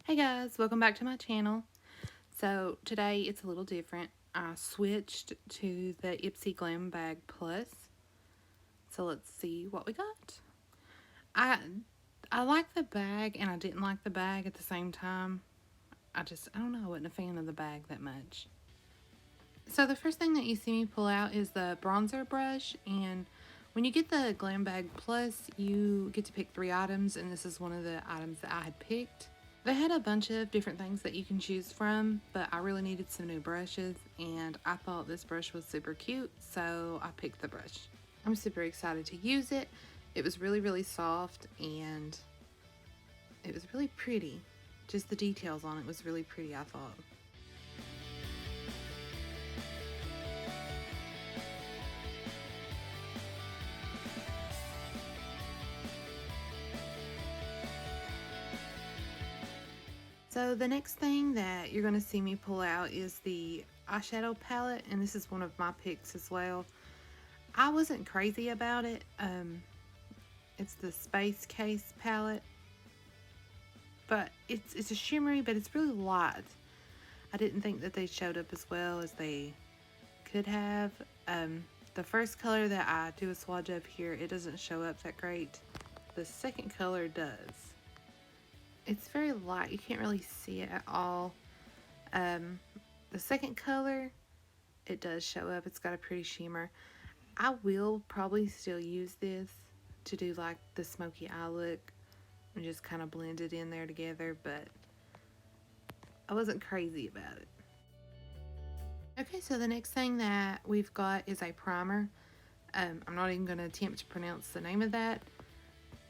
Hey guys, welcome back to my channel. So today it's a little different. I switched to the Ipsy Glam Bag Plus. So let's see what we got. I like the bag and I didn't like the bag at the same time. I don't know, I wasn't a fan of the bag that much. So the first thing that you see me pull out is the bronzer brush, and when you get the Glam Bag Plus, you get to pick 3 items, and this is one of the items that I had picked. They had a bunch of different things that you can choose from, but I really needed some new brushes, and I thought this brush was super cute, so I picked the brush. I'm super excited to use it. It was really, really soft, and it was really pretty. Just the details on it was really pretty, I thought. So the next thing that you're going to see me pull out is the eyeshadow palette, and this is one of my picks as well. I wasn't crazy about it. It's the Space Case palette, but it's a shimmery, but it's really light. I didn't think that they showed up as well as they could have. The first color that I do a swatch of here, it doesn't show up that great. The second color does. It's very light, you can't really see it at all. The second color, it does show up. It's got a pretty shimmer. I will probably still use this to do like the smoky eye look and just kind of blend it in there together, but I wasn't crazy about it. Okay, so the next thing that we've got is a primer. I'm not even going to attempt to pronounce the name of that.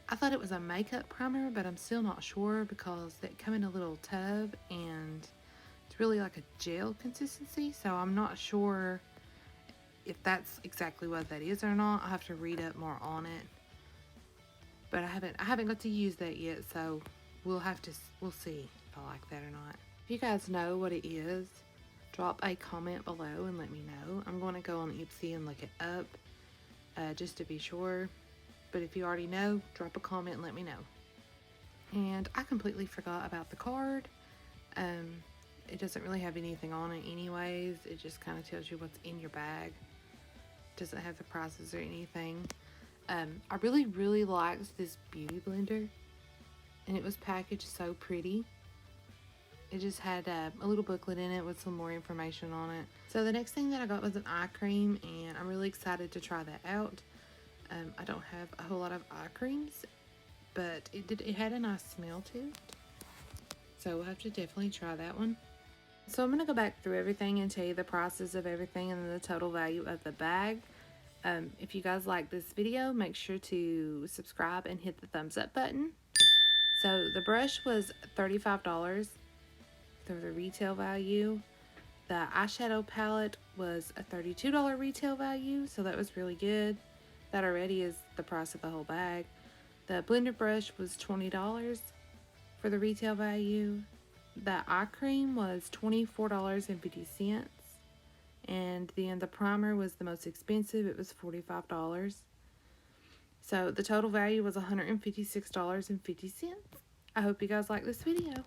I thought it was a makeup primer, but I'm still not sure because they come in a little tub and it's really like a gel consistency, so I'm not sure if that's exactly what that is or not. I'll have to read up more on it. But I haven't got to use that yet, so we'll see if I like that or not. If you guys know what it is, drop a comment below and let me know. I'm going to go on Ipsy and look it up just to be sure. But if you already know, drop a comment and let me know. And I completely forgot about the card. It doesn't really have anything on it anyways. It just kind of tells you what's in your bag. Doesn't have the prices or anything. I really, really liked this beauty blender, and it was packaged so pretty. It just had a little booklet in it with some more information on it. So the next thing that I got was an eye cream, and I'm really excited to try that out. I don't have a whole lot of eye creams, but it had a nice smell to it. So we'll have to definitely try that one. So I'm going to go back through everything and tell you the prices of everything and the total value of the bag. If you guys like this video, make sure to subscribe and hit the thumbs up button. So the brush was $35 for the retail value. The eyeshadow palette was a $32 retail value, so that was really good. That already is the price of the whole bag. The blender brush was $20 for the retail value. The eye cream was $24.50. And then the primer was the most expensive. It was $45. So the total value was $156.50. I hope you guys like this video.